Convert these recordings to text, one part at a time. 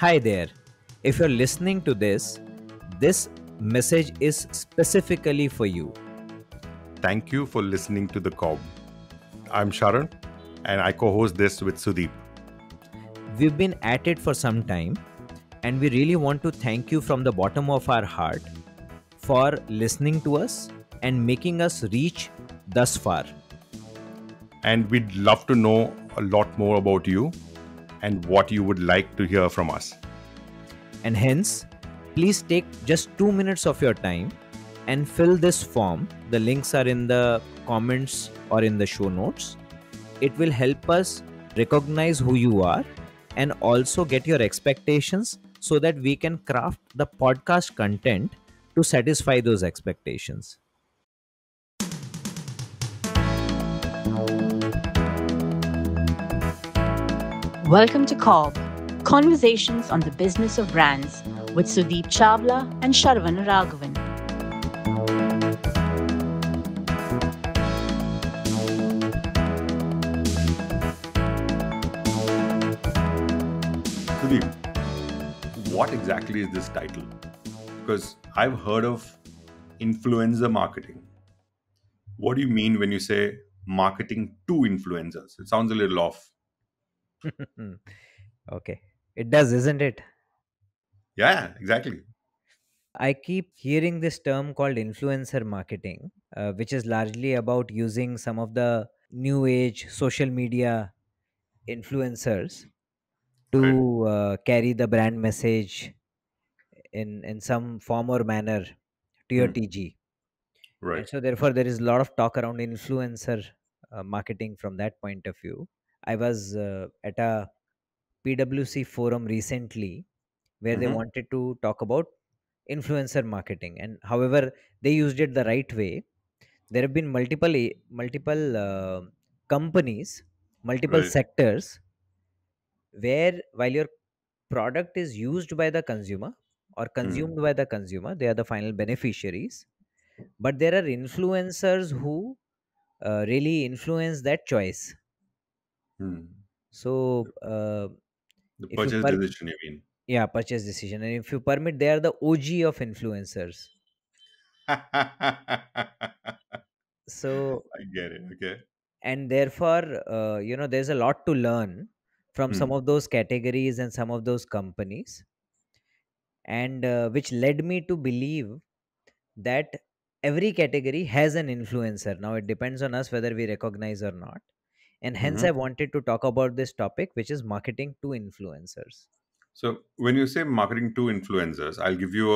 Hi there. If you're listening to this message is specifically for you. Thank you for listening to the CoB. I'm Sharan and I co-host this with Sudeep. We've been at it for some time, and we really want to thank you from the bottom of our heart for listening to us and making us reach thus far. And we'd love to know a lot more about you and what you would like to hear from us. And hence, please take just 2 minutes of your time and fill this form. The links are in the comments or in the show notes. It will help us recognize who you are and also get your expectations so that we can craft the podcast content to satisfy those expectations. Welcome to CoB, Conversations on the Business of Brands with Sudeep Chawla and Sharan Raghavan. Sudeep, what exactly is this title? Because I've heard of influencer marketing. What do you mean when you say marketing to influencers? It sounds a little off. Okay. It does, isn't it? Yeah, exactly. I keep hearing this term called influencer marketing, which is largely about using some of the new age social media influencers Right. to carry the brand message in some form or manner to your Hmm. TG. Right. And so, therefore, there is a lot of talk around influencer marketing from that point of view. I was at a PWC forum recently where they Mm-hmm. wanted to talk about influencer marketing, and however they used it the right way. There have been multiple companies, multiple Right. sectors where while your product is used by the consumer or Hmm. consumed by the consumer, they are the final beneficiaries, but there are influencers who really influence that choice. Hmm. So The if you purchase decision, you mean? yeah, purchase decision, and if you permit, they are the OG of influencers. I So, get it. Okay. and therefore, there's a lot to learn from some Hmm. of those categories and some of those companies, and which led me to believe that every category has an influencer. Now it depends on us whether we recognize or not, and hence Hmm. I wanted to talk about this topic, which is marketing to influencers. So when you say marketing to influencers, I'll give you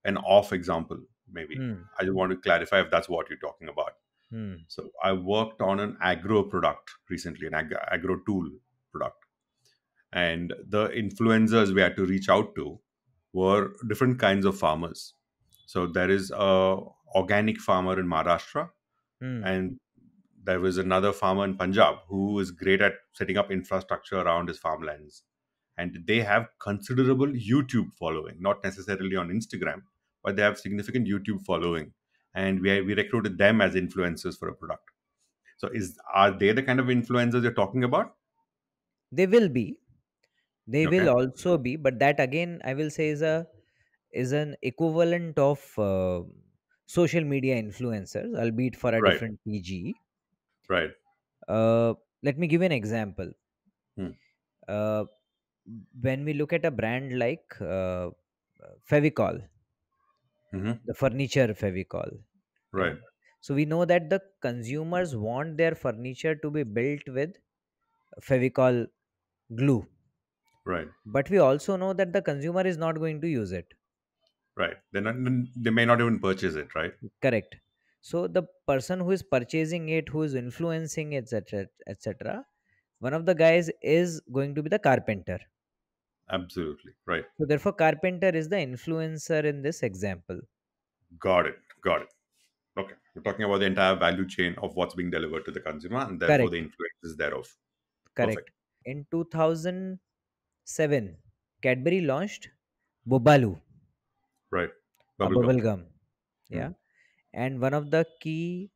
an off example. Maybe Hmm. I just want to clarify if that's what you're talking about. Hmm. So I worked on an agro product recently, an agro tool product, and the influencers we had to reach out to were different kinds of farmers. So there is a organic farmer in Maharashtra, Hmm. and there was another farmer in Punjab who is great at setting up infrastructure around his farmlands. And they have considerable YouTube following, not necessarily on Instagram, but they have significant YouTube following. And we recruited them as influencers for a product. So are they the kind of influencers you're talking about? They will be. They will Okay. also be, but that again, I will say is an equivalent of social media influencers, albeit for a Right. different PG. Right. Uh, Let me give you an example. Hmm. Uh, when we look at a brand like Fevicol, Hmm. the furniture Fevicol, yeah. Right. So we know that the consumers want their furniture to be built with Fevicol glue, Right. but we also know that the consumer is not going to use it. Right. They may not even purchase it. Right. Correct. So the person who is purchasing it, who is influencing, etc., etc., one of the guys is going to be the carpenter. Absolutely. Right. So therefore, carpenter is the influencer in this example. Got it. Got it. Okay. We're talking about the entire value chain of what's being delivered to the consumer and therefore the Correct. influences thereof. Correct. Perfect. In 2007, Cadbury launched Bobalu, Right. a Bubblegum. bubble gum. Hmm. Yeah. And one of the key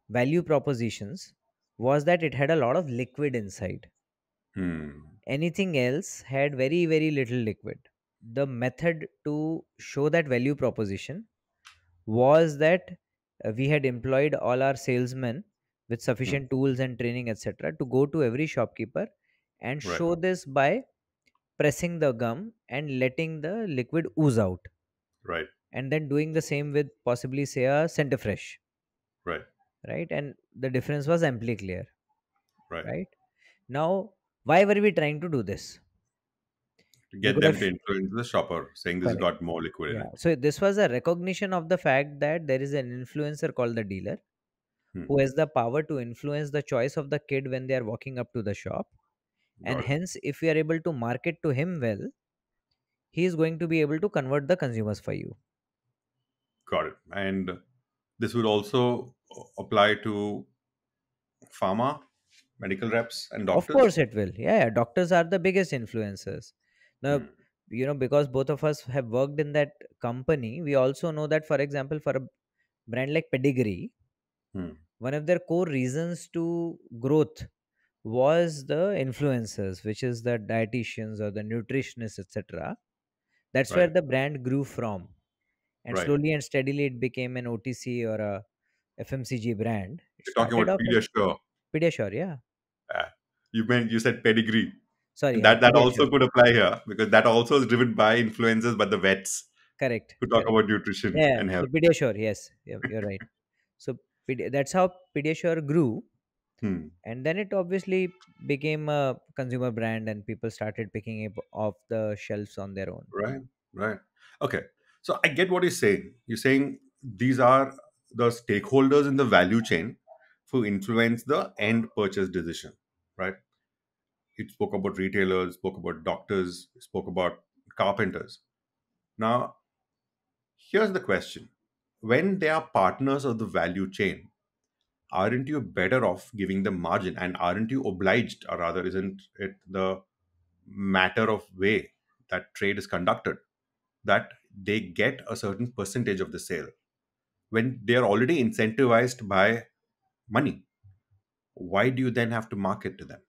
value propositions was that it had a lot of liquid inside. Hmm. Anything else had very very little liquid. The method to show that value proposition was that we had employed all our salesmen with Hmm. sufficient tools and training etc to go to every shopkeeper and Right. show this by pressing the gum and letting the liquid ooze out, Right. and then doing the same with possibly say a centerfresh, Right. right? And the difference was amply clear, Right. right? Now, why were we trying to do this? To We get could them have to influence the shopper, saying this has correct. got more liquid in Yeah. it. So this was a recognition of the fact that there is an influencer called the dealer Hmm. who has the power to influence the choice of the kid when they are walking up to the shop. And Got it. hence, if we are able to market to him well, he is going to be able to convert the consumers for you. Got it. And this would also apply to pharma, medical reps, and Of doctors. course, it will. Yeah, yeah, doctors are the biggest influencers. Now, Hmm. because both of us have worked in that company, we also know that, for example, for a brand like Pedigree, Hmm. one of their core reasons to growth was the influencers, which is the dietitians or the nutritionists, etc. That's where Right. the brand grew from. And Right. slowly and steadily, it became an OTC or a FMCG brand. It You're talking started about off as Pediasure. Pediasure, yeah. Uh, you said pedigree. Sorry, And yeah, that Pediasure. also could apply here because that also is driven by influences by the vets Correct, who talk correct. about nutrition Yeah, and so health. Pediasure, yes, you're right. So that's how Pediasure grew, Hmm. and then it obviously became a consumer brand, and people started picking it off the shelves on their own. Right. Right. Okay. So I get what you're saying. You're saying these are the stakeholders in the value chain who influence the end purchase decision. Right. It spoke about retailers, spoke about doctors, spoke about carpenters. Now, here's the question. When they are partners of the value chain, aren't you better off giving them margin, and aren't you obliged, or rather isn't it the matter of way that trade is conducted, that they get a certain percentage of the sale when they are already incentivized by money? Why do you then have to market to them?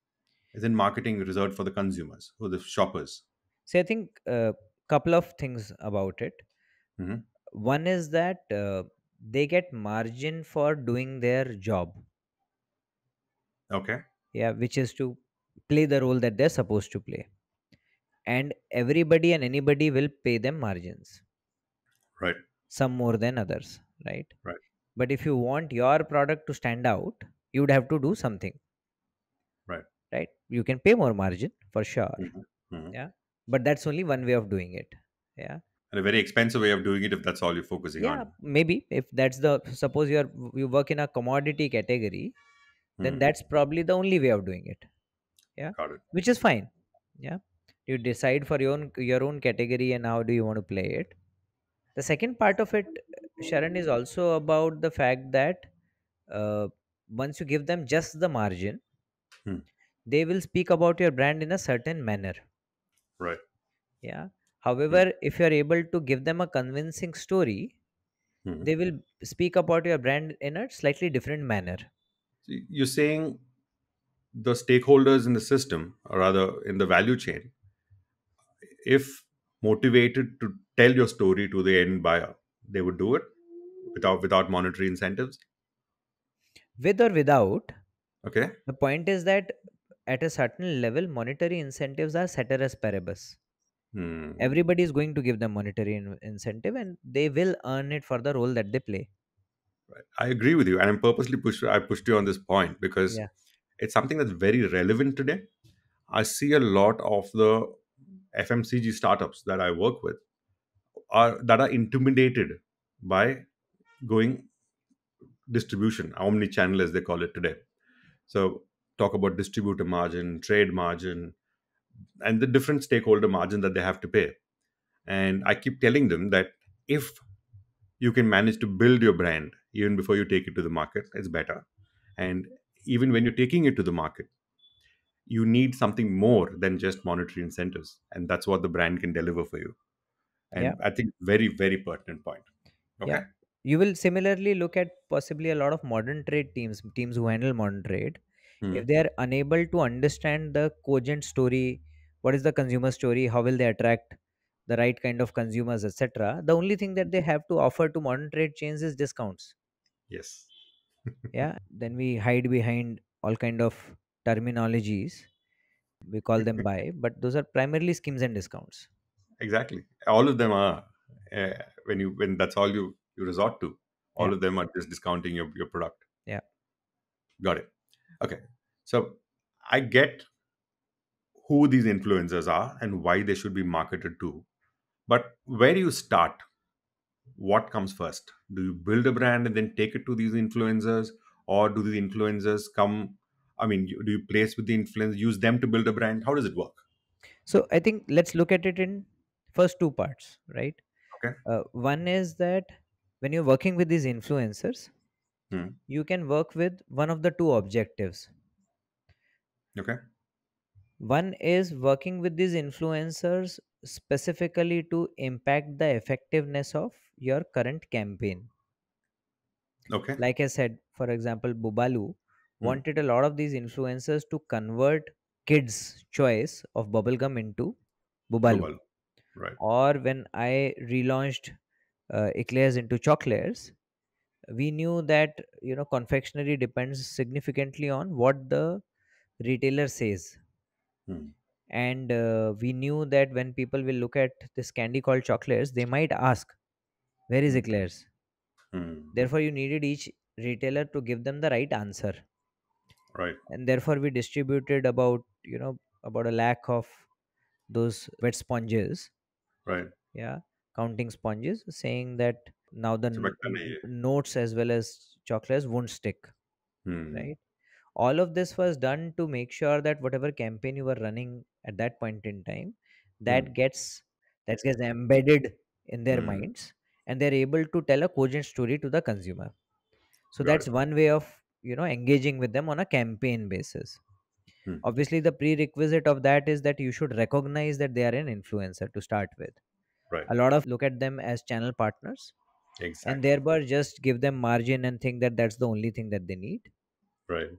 Isn't marketing reserved for the consumers, for the shoppers? So I think a couple of things about it. Hmm. One is that they get margin for doing their job, Okay. yeah, which is to play the role that they're supposed to play, and everybody and anybody will pay them margins, Right. some more than others, right? Right. But if you want your product to stand out, you would have to do something, Right. right? You can pay more margin for sure, Hmm. Hmm. yeah, but that's only one way of doing it, yeah. And a very expensive way of doing it if that's all you're focusing Yeah, on. maybe if that's the suppose you work in a commodity category, then Hmm. that's probably the only way of doing it, yeah, Got it. which is fine, yeah. You decide for your own category and how do you want to play it. The second part of it, Sharon, is also about the fact that uh, once you give them just the margin, Hmm. they will speak about your brand in a certain manner, Right. yeah. Hmm. However, if you are able to give them a convincing story, Hmm. they will speak about your brand in a slightly different manner. So you're saying the stakeholders in the system, or rather in the value chain, if motivated to tell your story to the end buyer, they would do it without monetary incentives. With or without, Okay. the point is that at a certain level, monetary incentives are ceteris paribus. Hmm. Everybody is going to give them monetary incentive, and they will earn it for the role that they play. I agree with you, and I pushed you on this point because Yeah. it's something that's very relevant today. I see a lot of the FMCG startups that I work with are intimidated by going distribution, omni-channel as they call it today. So talk about distributor margin, trade margin, and the different stakeholder margin that they have to pay. And I keep telling them that if you can manage to build your brand even before you take it to the market, it's better. And even when you're taking it to the market, you need something more than just monetary incentives. And that's what the brand can deliver for you. Yeah. And I think very, very pertinent point. Yeah. Okay. You will similarly look at possibly a lot of modern trade teams who handle modern trade. Hmm. If they are unable to understand the cogent story what is the consumer story, how will they attract the right kind of consumers, etc. The only thing that they have to offer to modern trade chains is discounts. Yes. Yeah, then we hide behind all kind of terminologies, we call them buy, but those are primarily schemes and discounts. Exactly. All of them are, uh, when that's all you resort to. Yeah, All of them are just discounting your product. yeah. Got it. Okay. So I get who these influencers are and why they should be marketed to. But where do you start? What comes first? Do you build a brand and then take it to these influencers, or do the influencers come? I mean, do you place with the influencers, use them to build a brand? How does it work? So I think let's look at it in first two parts, right? Okay. One is that when you're working with these influencers, Hmm. you can work with one of the two objectives. Okay. One is working with these influencers specifically to impact the effectiveness of your current campaign. Okay. Like I said, for example, Bubalu Hmm. wanted a lot of these influencers to convert kids' choice of bubblegum into Bubalu. Global. Right. Or when I relaunched eclairs into chocolates, we knew that confectionery depends significantly on what the retailer says. Hmm. And we knew that when people will look at this candy called chocolates, they might ask, where is Hmm. eclairs? Hmm. Therefore, you needed each retailer to give them the right answer. Right. And therefore, we distributed about a lakh of those wet sponges. Right. Yeah, counting sponges, saying that now the Chapakta nahi hai. notes as well as chocolates won't stick, Hmm. right? All of this was done to make sure that whatever campaign you were running at that point in time, Hmm. that gets that gets embedded in their Hmm. minds, and they're able to tell a cogent story to the consumer. So Got that's it. one way of engaging with them on a campaign basis. Hmm. Obviously, the prerequisite of that is that you should recognize that they are an influencer to start with. Right. A lot of look at them as channel partners, and Exactly. thereby just give them margin and think that that's the only thing that they need. Right.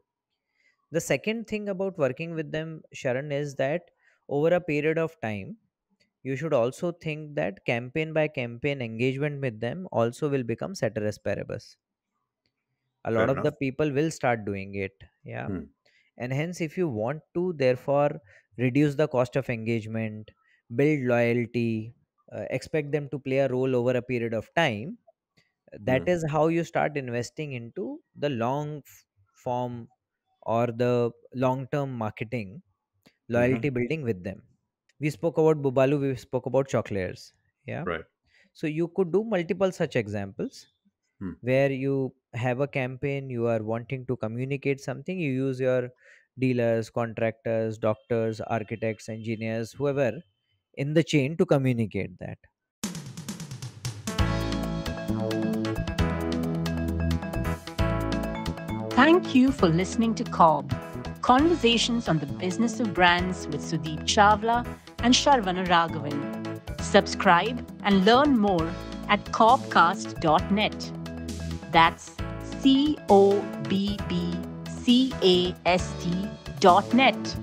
The second thing about working with them, Sharan, is that over a period of time, you should also think that campaign by campaign engagement with them also will become ceteris paribus. A lot Fair of the enough. people will start doing it. Yeah. Hmm. And hence, if you want to, therefore, reduce the cost of engagement, build loyalty, expect them to play a role over a period of time, that Hmm. is how you start investing into the form or the long term marketing, Hmm. loyalty building with them. We spoke about Bubalu, we spoke about chocolates. Yeah. Right. So you could do multiple such examples Hmm. where you have a campaign, you are wanting to communicate something, you use your dealers, contractors, doctors, architects, engineers, whoever in the chain to communicate that. Thank you for listening to CoB, Conversations on the Business of Brands with Sudeep Chawla and Sharvana Raghavan. Subscribe and learn more at cobcast.net. That's CoBBCAST.net.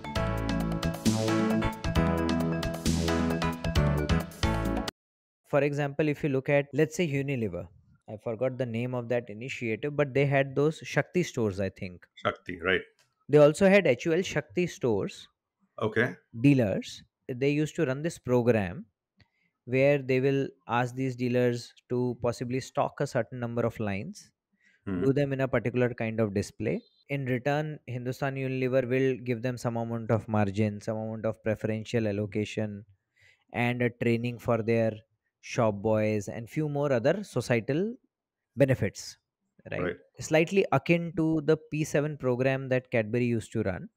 For example, if you look at, let's say, Unilever, I forgot the name of that initiative, but they had those Shakti stores, I think. Shakti. Right. They also had HUL Shakti stores, Okay. dealers. They used to run this program where they will ask these dealers to possibly stock a certain number of lines, do Hmm. them in a particular kind of display. In return, Hindustan Unilever will give them some amount of margin, some amount of preferential allocation, and a training for their shop boys and few more other societal benefits, right? Right. Slightly akin to the P7 program that Cadbury used to run.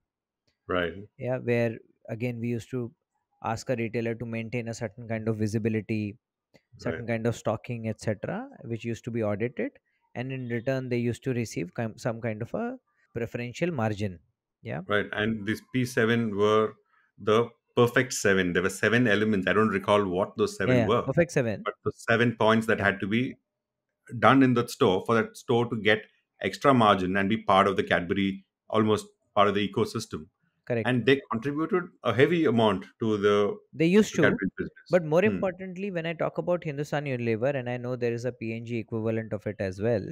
Right. Yeah, where again we used to ask a retailer to maintain a certain kind of visibility, Right. certain kind of stocking, etc., which used to be audited, and in return they used to receive some kind of a preferential margin. Yeah, Right. And these P7 were the perfect seven. There were seven elements. I don't recall what those yeah, seven yeah. were, Perfect 7. but the 7 points that Yeah, had to be done in that store for that store to get extra margin and be part of the Cadbury, almost part of the ecosystem. Correct. and they contributed a heavy amount to the They used to, Cadbury business. but more importantly, when I talk about Hindustan Unilever, and I know there is a PNG equivalent of it as well,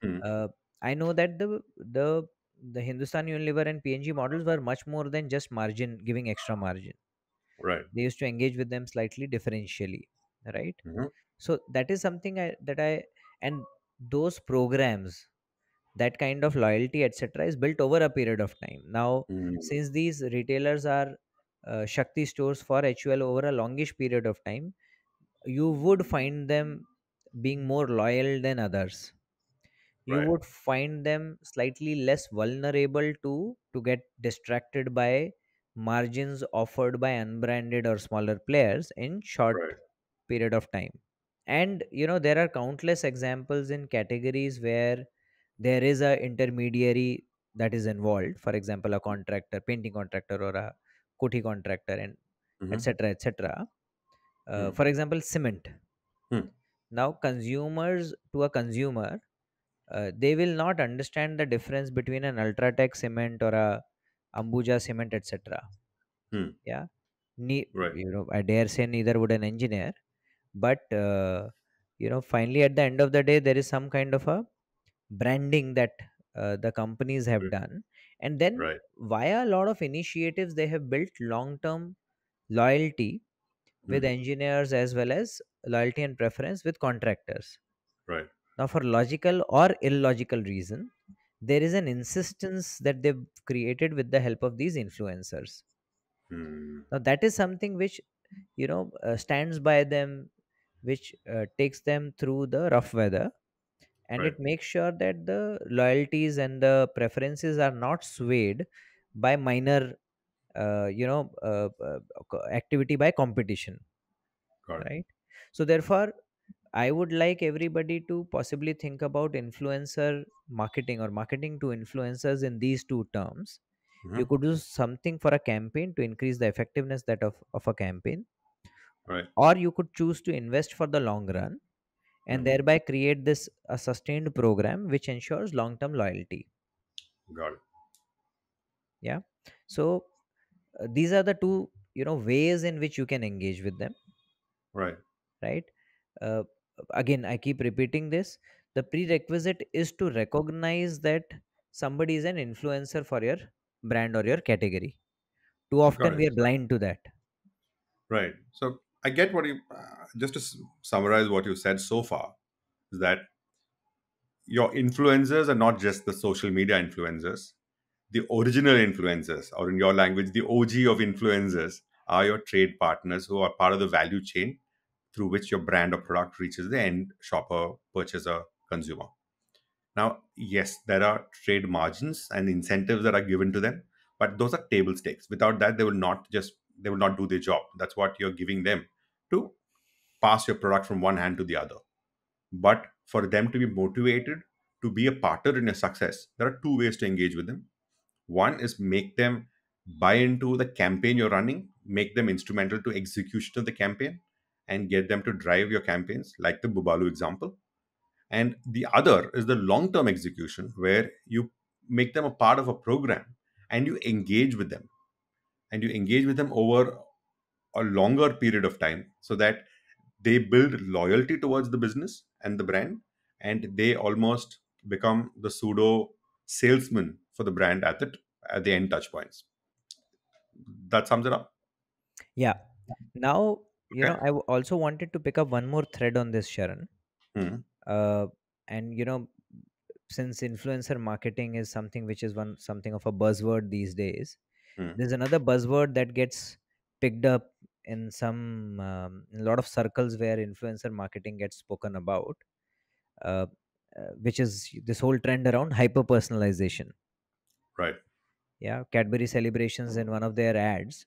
Hmm. uh, I know that the Hindustan Unilever and PNG models were much more than just margin, giving extra margin. Right. They used to engage with them slightly differentially, right? Hmm. So that is something I and those programs, that kind of loyalty, etc., is built over a period of time. Now, Hmm. since these retailers are Shakti stores for HUL over a longish period of time, you would find them being more loyal than others. You Right. would find them slightly less vulnerable to get distracted by margins offered by unbranded or smaller players in short Right. period of time. And there are countless examples in categories where there is a intermediary that is involved, for example a contractor, painting contractor, or a koti contractor, and Hmm. etc etc. Hmm. For example, cement. Hmm. Now, consumers, to a consumer, they will not understand the difference between an Ultratech cement or a Ambuja cement, etc. Hmm. Yeah. Right. I dare say neither would an engineer. But finally, at the end of the day, there is some kind of a branding that the companies have Hmm. done, and then Right. via a lot of initiatives, they have built long term loyalty with Hmm. engineers, as well as loyalty and preference with contractors. Right. Now, for logical or illogical reason, there is an insistence that they've created with the help of these influencers. Hmm. Now, that is something which stands by them, which takes them through the rough weather, and Right. it makes sure that the loyalties and the preferences are not swayed by minor activity by competition, Got it. right? So therefore, I would like everybody to possibly think about influencer marketing or marketing to influencers in these two terms. Hmm. You could do something for a campaign to increase the effectiveness of a campaign, Right. or you could choose to invest for the long run and Hmm. thereby create this a sustained program which ensures long term loyalty. Got it. Yeah. So these are the two ways in which you can engage with them, Right. right? uh, Again, I keep repeating this: the prerequisite is to recognize that somebody is an influencer for your brand or your category. Too Got often it. we are blind to that. Right. So I get what you, just to summarize what you said so far, is that your influencers are not just the social media influencers. The original influencers, or in your language, the OG of influencers, are your trade partners who are part of the value chain through which your brand or product reaches the end shopper, purchaser, consumer. Now, yes, there are trade margins and incentives that are given to them, but those are table stakes. Without that, they will not do their job. That's what you're giving them to pass your product from one hand to the other. But for them to be motivated to be a partner in your success, there are two ways to engage with them. One is make them buy into the campaign you're running, make them instrumental to execution of the campaign, and get them to drive your campaigns, like the Bubalu example. And the other is the long term execution, where you make them a part of a program and you engage with them, and you engage with them over a longer period of time, so that they build loyalty towards the business and the brand, and they almost become the pseudo salesman for the brand at the end touch points. That sums it up. Yeah. Now, Okay. also wanted to pick up one more thread on this, Sharon. Hmm. uh, and since influencer marketing is something which is something of a buzzword these days, Hmm. there's another buzzword that gets picked up in in a lot of circles where influencer marketing gets spoken about, uh, which is this whole trend around hyper personalization. Right. Yeah, Cadbury celebrations in one of their ads,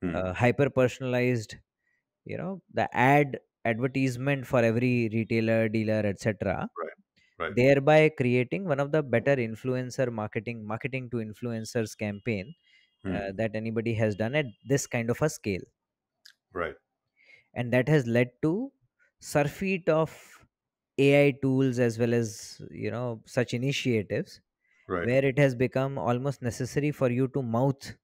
Hmm. hyper personalized, the advertisement for every retailer, dealer, etc., Right. Right. thereby creating one of the better influencer marketing to influencers campaign Hmm. that anybody has done at this kind of a scale. Right. And that has led to surfeit of AI tools, as well as such initiatives, Right. where it has become almost necessary for you to mouth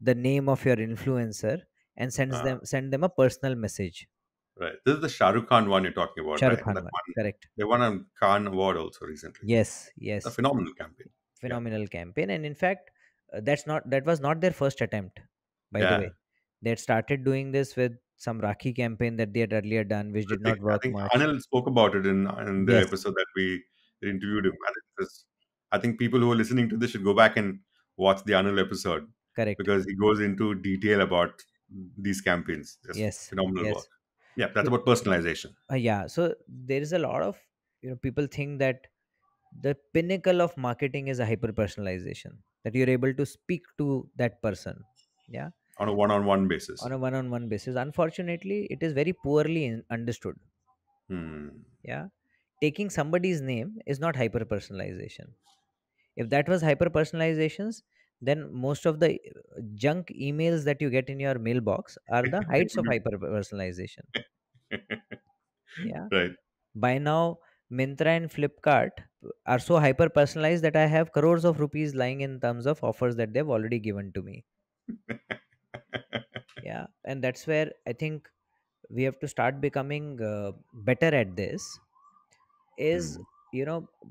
the name of your influencer and Uh, send them a personal message. right. This is the Shah Rukh Khan one you're talking about, Shah Rukh right? Khan That one, one. correct? They won a Khan Award also recently. Yes, A yes, phenomenal campaign. Yeah. phenomenal campaign. And in fact, that was not their first attempt, by the Yeah. way. They had started doing this with some Rakhi campaign that they had earlier done, which did not I work think much. Anil spoke about it in the Yes, episode that we interviewed him. I think people who are listening to this should go back and watch the Anil episode correct. because he goes into detail about these campaigns. Just Yes, phenomenal work. yes. Yeah, that's So, about personalization. yeah, so there is a lot of, people think that the pinnacle of marketing is a hyper personalization, that you're able to speak to that person. Yeah, On a one-on-one basis. on a one-on-one basis. Unfortunately, it is very poorly understood. Hmm. Yeah, taking somebody's name is not hyper personalization. If that was hyper personalizations, then most of the junk emails that you get in your mailbox are the heights of hyper personalization. Yeah, Right. by now Myntra and Flipkart are so hyper personalized that I have crores of rupees lying in terms of offers that they've already given to me. Yeah, and that's where I think we have to start becoming better at this. Is, Hmm.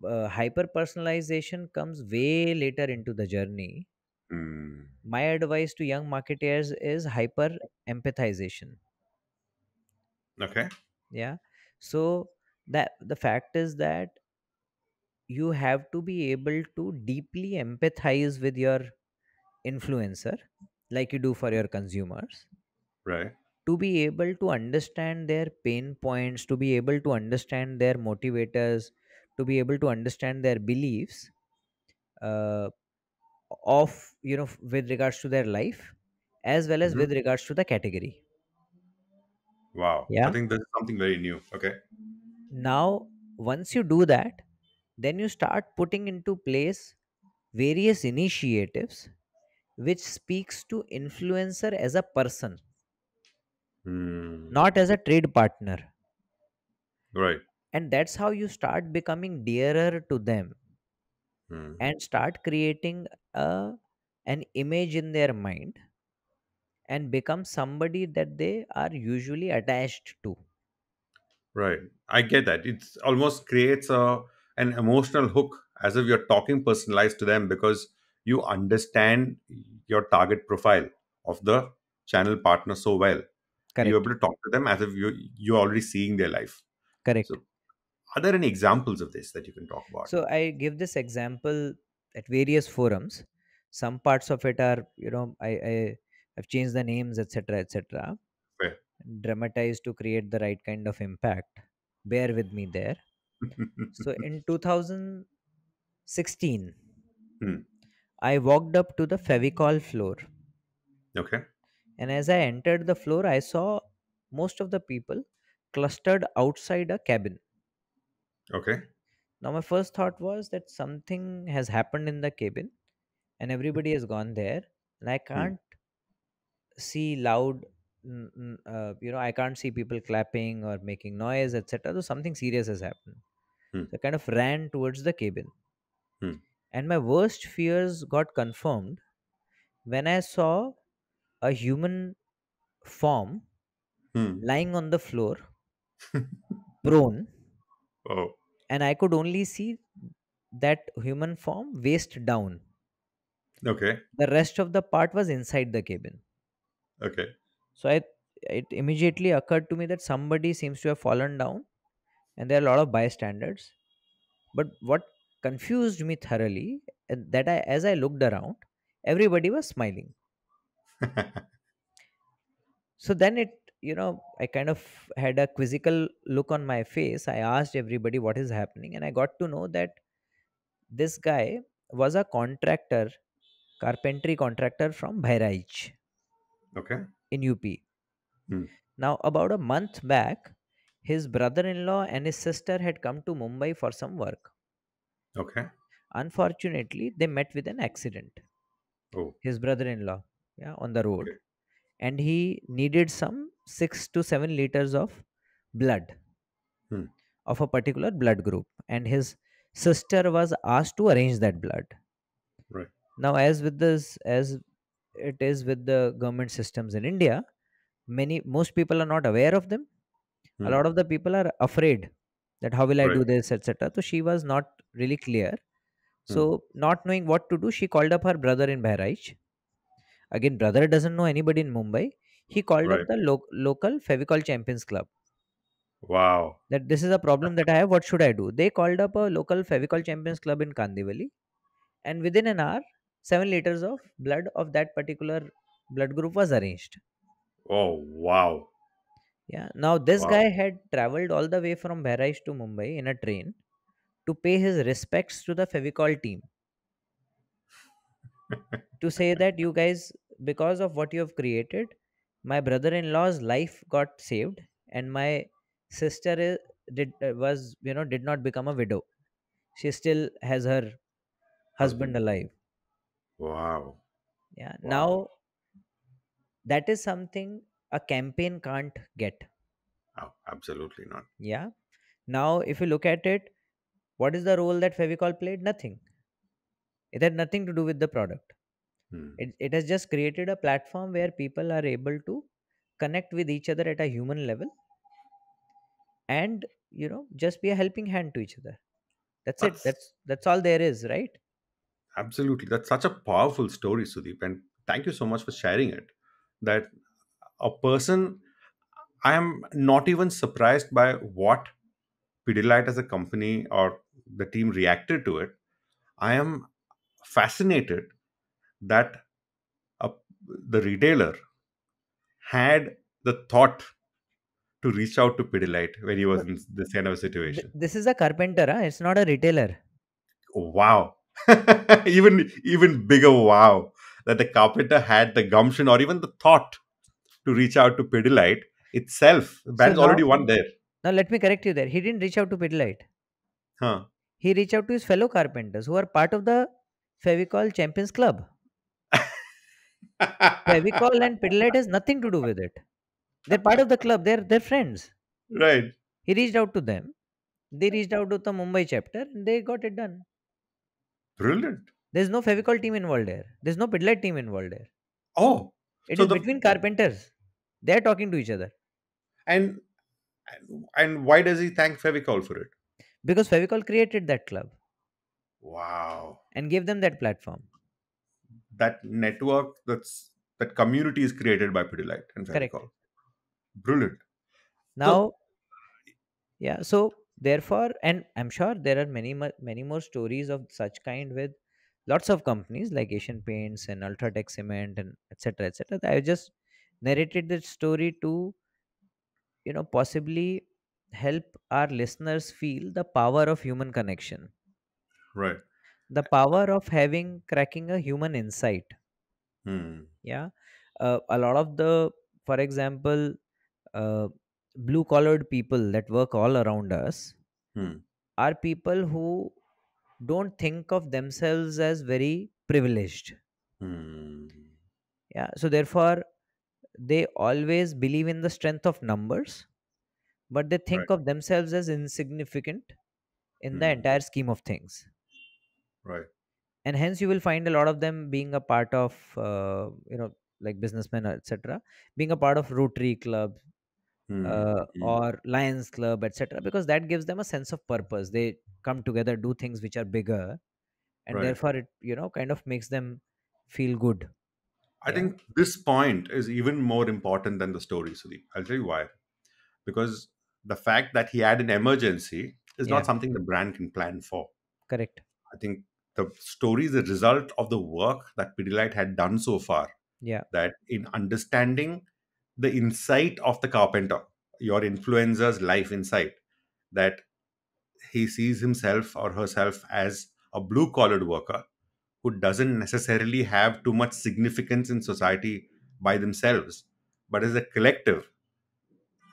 hyper personalization comes way later into the journey. Hmm. My advice to young marketeers is hyper empathization. Okay. Yeah, so that the fact is that you have to be able to deeply empathize with your influencer, like you do for your consumers, Right. to be able to understand their pain points, to be able to understand their motivators, to be able to understand their beliefs, uh, of, with regards to their life, as well as Mhm. with regards to the category. Wow. I Yeah, think this is something very new. Okay. now once you do that, then you start putting into place various initiatives which speaks to influencer as a person, not Hmm. as a trade partner. Right. And that's how you start becoming dearer to them Hmm. and start creating a an image in their mind and become somebody that they are usually attached to. Right. I get that. It's almost creates an emotional hook as if you're talking personalized to them because you understand your target profile of the channel partner so well. And you're Correct, able to talk to them as if you're already seeing their life. correct. So are there any examples of this that you can talk about? So I give this example at various forums. Some parts of it are, I've changed the names, etc., etc., Fair. dramatized to create the right kind of impact. Bear with me there. So in 2016, Hmm. I walked up to the Fevicol floor, Okay. and as I entered the floor, I saw most of the people clustered outside a cabin. Okay. Now, my first thought was that something has happened in the cabin, and everybody has gone there, and I Hmm. can't see loud. I can't see people clapping or making noise, etc. So something serious has happened. Hmm. So I kind of ran towards the cabin, Hmm. and my worst fears got confirmed when I saw a human form Hmm. lying on the floor, prone, Oh. and I could only see that human form waist down. Okay. The rest of the part was inside the cabin. Okay. So it immediately occurred to me that somebody seems to have fallen down, and there are a lot of bystanders. But what confused me thoroughly, that as I looked around, everybody was smiling. So then I kind of had a quizzical look on my face. I asked everybody what is happening, and I got to know that this guy was a contractor, carpentry contractor from Bhairaj Okay. in UP. Hmm. Now, about a month back, his brother in law and his sister had come to Mumbai for some work. Okay. Unfortunately, they met with an accident. Oh. His brother in law, yeah, on the road, Okay. and he needed some 6 to 7 liters of blood Hmm. of a particular blood group, and his sister was asked to arrange that blood. Right. Now, as with this, as it is with the government systems in India. Most people are not aware of them. A Hmm. lot of the people are afraid that how will I Right. do this, etc. So she was not really clear. Hmm. So not knowing what to do, she called up her brother in Bahraich. Again, brother doesn't know anybody in Mumbai. He called up Right. the local Fevicol Champions Club. Wow. That this is a problem that I have. What should I do? They called up a local Fevicol Champions Club in Kandivali, and within an hour, 7 liters of blood of that particular blood group was arranged. Oh, wow. Yeah. Now this Wow. guy had traveled all the way from Bahraich to Mumbai in a train to pay his respects to the Fevicol team, to say that you guys, because of what you have created, my brother-in-law's life got saved, and my sister did not become a widow. She still has her husband Husband. alive. Wow. Yeah. Wow. Now that is something a campaign can't get. Oh, absolutely not. Yeah. Now if you look at it, what is the role that Fevicol played? Nothing. It had nothing to do with the product. Hmm. It has just created a platform where people are able to connect with each other at a human level, and just be a helping hand to each other. That's it. That's That's all there is, right? absolutely, that's such a powerful story, Sudeep. And thank you so much for sharing it. That a person, I am not even surprised by what Pidilite as a company or the team reacted to it. I am fascinated that a, the retailer had the thought to reach out to Pidilite when he was No, in this kind of a situation. this is a carpenter, huh? It's not a retailer. Wow. Even bigger wow that the carpenter had the gumption or even the thought to reach out to Pidilite itself. The So band's already now, won there. now let me correct you there. He didn't reach out to Pidilite. Huh. He reached out to his fellow carpenters who are part of the Fevicol Champions Club. Fevicol and Pidilite has nothing to do with it. They're part of the club. They're friends. Right. He reached out to them. They reached out to the Mumbai chapter, and they got it done. Brilliant. There's no Fevicol team involved there. There's no Pidilite team involved there. Oh, It so is the between carpenters. They're talking to each other and and why does he thank Fevicol for it? because Fevicol created that club Wow. and gave them that platform. That network, that community is created by Pidilite and Correct. Fevicol. Brilliant. So Now, yeah. So therefore, and I'm sure there are many more stories of such kind with lots of companies like Asian Paints and Ultratech Cement and etc. etc. I just narrated that story to possibly help our listeners feel the power of human connection, right. the power of having cracking a human insight. Hmm. Yeah. A lot of the, for example, uh, blue collared people that work all around us Hmm. are people who don't think of themselves as very privileged. Hmm. Yeah. So therefore they always believe in the strength of numbers, but they Right. think of themselves as insignificant in the Hmm. entire scheme of things. Right. And hence you will find a lot of them being a part of like businessmen, etc., being a part of Rotary Club, Hmm. Hmm. or Lions Club, etc., because that gives them a sense of purpose. They come together, do things which are bigger, and Right. therefore it kind of makes them feel good. I Yeah. think this point is even more important than the story, Sudeep. I'll tell you why. Because the fact that he had an emergency is Yeah. not something the brand can plan for. Correct. I think the story is a result of the work that Pidilite had done so far. Yeah. That in understanding the insight of the carpenter, your influencer's life insight, that he sees himself or herself as a blue collared worker who doesn't necessarily have too much significance in society by themselves, but as a collective,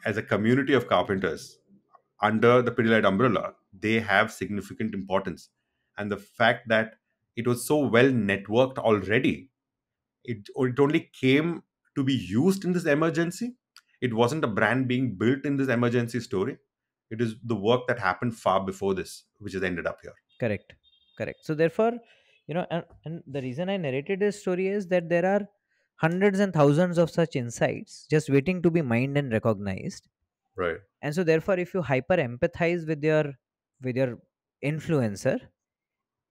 as a community of carpenters under the Pidilite umbrella, they have significant importance. And the fact that it was so well networked already, it only came to be used in this emergency. It wasn't a brand being built in this emergency story. It is the work that happened far before this, which has ended up here. Correct. Correct. So therefore, and the reason I narrated this story is that there are hundreds and thousands of such insights just waiting to be mined and recognized. Right. And so therefore, if you hyper empathize with your influencer,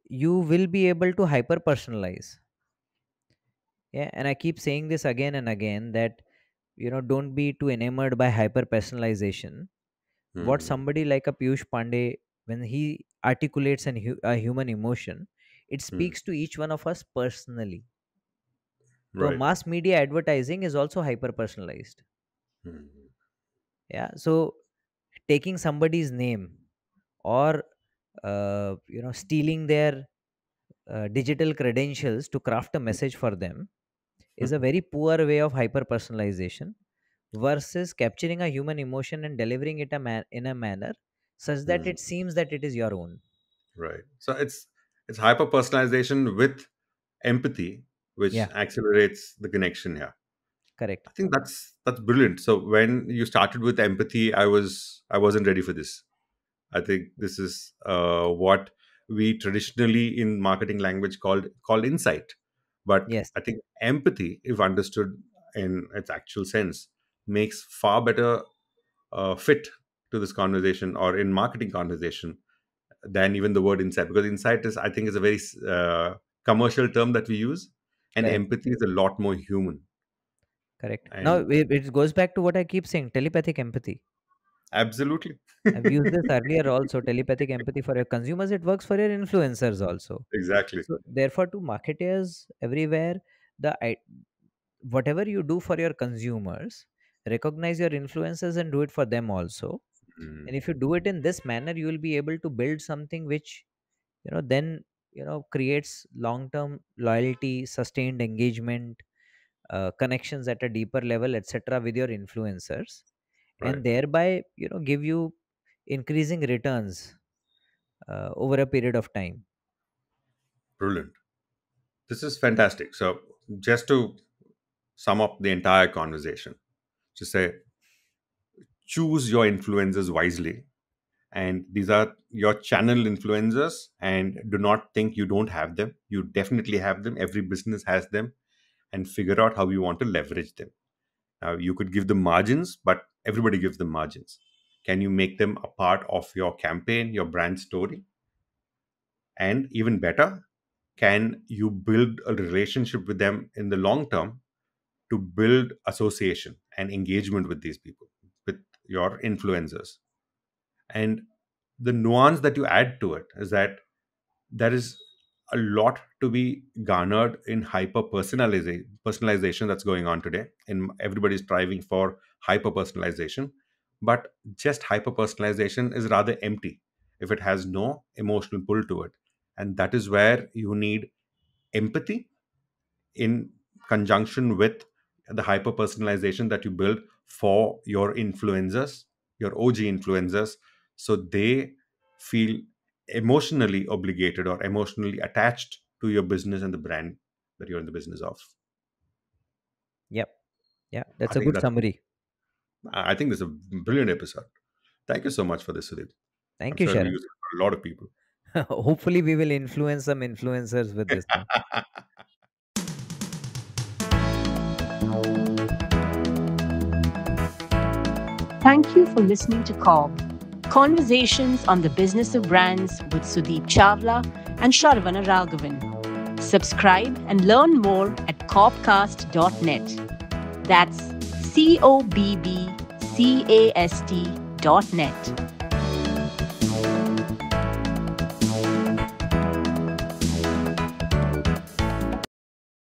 you will be able to hyper personalize. Yeah, and I keep saying this again and again that, don't be too enamored by hyper personalization. What Hmm. somebody like a Piyush Pandey, when he articulates a human emotion, it Hmm. speaks to each one of us personally. So Right. mass media advertising is also hyper personalized. Hmm. Yeah, so taking somebody's name, or stealing their digital credentials to craft a message for them, is a very poor way of hyper personalization, versus capturing a human emotion and delivering it in a manner such that Hmm. it seems that it is your own. Right. So it's hyper personalization with empathy, which Yeah, accelerates the connection here. correct. I think that's brilliant. So when you started with empathy, I wasn't ready for this. I think this is what we traditionally in marketing language called insight. But Yes, I think empathy, if understood in its actual sense, makes far better fit to this conversation or in marketing conversation than even the word insight, because insight is, I think, is a very commercial term that we use, and correct, empathy is a lot more human. correct. Now And it goes back to what I keep saying: telepathic empathy. absolutely. I've used this earlier also. Telepathic empathy for your consumers, it works for your influencers also. Exactly. So therefore, to marketers everywhere, whatever you do for your consumers, recognize your influencers and do it for them also. And Mm, if you do it in this manner, you will be able to build something which, then, creates long term loyalty, sustained engagement, connections at a deeper level, etc., with your influencers, right. and thereby, give you increasing returns over a period of time. Brilliant. This is fantastic. So just to sum up the entire conversation, to say, choose your influencers wisely, and these are your channel influencers, and do not think you don't have them. You definitely have them. Every business has them, and figure out how you want to leverage them. Now, you could give them margins, but everybody gives them margins. Can you make them a part of your campaign, your brand story? And even better, can you build a relationship with them in the long term to build association and engagement with these people, with your influencers? And the nuance that you add to it is that there is a lot to be garnered in hyper personalization that's going on today, and everybody's striving for hyper personalization. But just hyper personalization is rather empty if it has no emotional pull to it, and that is where you need empathy in conjunction with the hyper personalization that you build for your influencers, your OG influencers, so they feel emotionally obligated or emotionally attached to your business and the brand that you're in the business of. Yep. Yeah, I that's a think good that's summary. I think this is a brilliant episode. Thank you so much for this, Sudeep. I'm Thank you, sure it'll be Sharon. useful for a lot of people. Hopefully, we will influence some influencers with this one. Thank you for listening to CoBB, Conversations on the Business of Brands with Sudeep Chawla and Sharvana Raghavan. Subscribe and learn more at cobcast.net. That's CoBBcast.net.